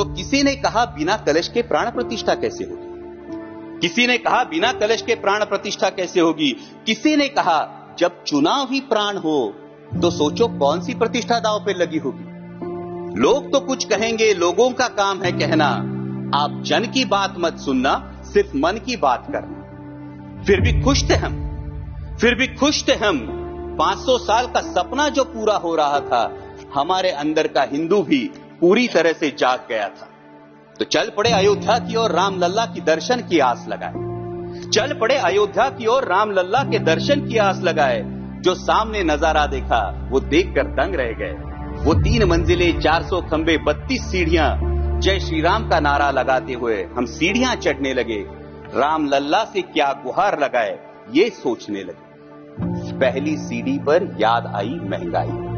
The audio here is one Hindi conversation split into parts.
तो किसी ने कहा बिना कलश के प्राण प्रतिष्ठा कैसे होगी, किसी ने कहा बिना कलश के प्राण प्रतिष्ठा कैसे होगी, किसी ने कहा जब चुनाव ही प्राण हो तो सोचो कौन सी प्रतिष्ठा दांव पे लगी होगी। लोग तो कुछ कहेंगे, लोगों का काम है कहना, आप जन की बात मत सुनना, सिर्फ मन की बात करना। फिर भी खुश थे हम, फिर भी खुश थे हम। 500 साल का सपना जो पूरा हो रहा था, हमारे अंदर का हिंदू भी पूरी तरह से जाग गया था। तो चल पड़े अयोध्या की ओर, राम लल्ला की दर्शन की आस लगाए। चल पड़े अयोध्या की ओर, राम लल्ला के दर्शन की आस लगाए। जो सामने नजारा देखा वो देखकर दंग रह गए। वो 3 मंजिलें, 400 खंबे, 32 सीढ़ियां, जय श्री राम का नारा लगाते हुए हम सीढ़ियां चढ़ने लगे। राम लल्ला से क्या गुहार लगाए ये सोचने लगे। पहली सीढ़ी पर याद आई महंगाई,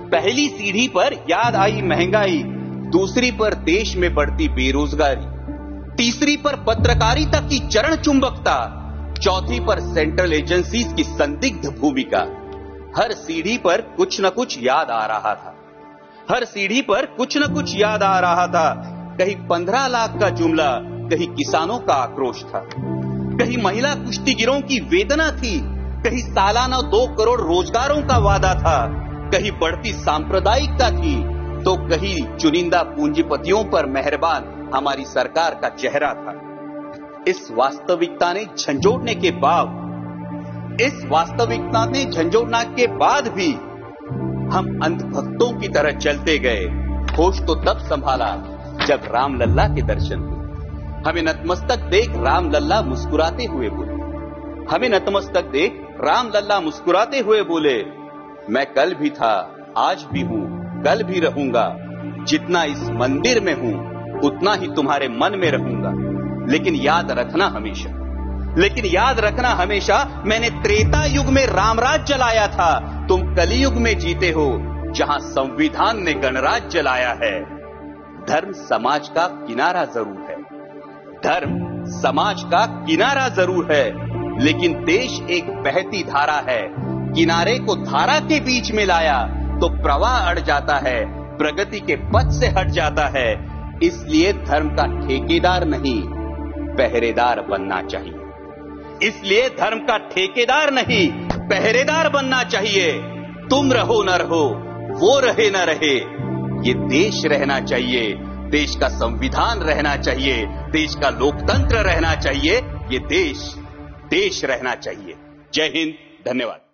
पहली सीढ़ी पर याद आई महंगाई, दूसरी पर देश में बढ़ती बेरोजगारी, तीसरी पर पत्रकारिता की चरण चुंबकता, चौथी पर सेंट्रल एजेंसीज की संदिग्ध भूमिका। हर सीढ़ी पर कुछ न कुछ याद आ रहा था, हर सीढ़ी पर कुछ न कुछ याद आ रहा था। कहीं 15 लाख का जुमला, कहीं किसानों का आक्रोश था, कहीं महिला कुश्तीगिरों की वेदना थी, कहीं सालाना 2 करोड़ रोजगारों का वादा था, कहीं बढ़ती सांप्रदायिकता थी, तो कहीं चुनिंदा पूंजीपतियों पर मेहरबान हमारी सरकार का चेहरा था। इस वास्तविकता ने झंझोड़ने के बाद, इस वास्तविकता ने झंझोड़ने के बाद भी हम अंधभक्तों की तरह चलते गए। होश तो तब संभाला जब राम लल्ला के दर्शन हुए। हमें नतमस्तक देख राम लल्ला मुस्कुराते हुए बोले, हमें नतमस्तक देख राम लल्ला मुस्कुराते हुए बोले, मैं कल भी था, आज भी हूं, कल भी रहूंगा। जितना इस मंदिर में हूं उतना ही तुम्हारे मन में रहूंगा। लेकिन याद रखना हमेशा, लेकिन याद रखना हमेशा, मैंने त्रेता युग में रामराज जलाया था, तुम कलियुग में जीते हो जहां संविधान ने गणराज जलाया है। धर्म समाज का किनारा जरूर है, धर्म समाज का किनारा जरूर है, लेकिन देश एक बहती धारा है। किनारे को धारा के बीच में लाया तो प्रवाह अड़ जाता है, प्रगति के पथ से हट जाता है। इसलिए धर्म का ठेकेदार नहीं, पहरेदार बनना चाहिए। इसलिए धर्म का ठेकेदार नहीं, पहरेदार बनना चाहिए। तुम रहो न रहो, वो रहे न रहे, ये देश रहना चाहिए, देश का संविधान रहना चाहिए, देश का लोकतंत्र रहना चाहिए, ये देश रहना चाहिए। जय हिंद, धन्यवाद।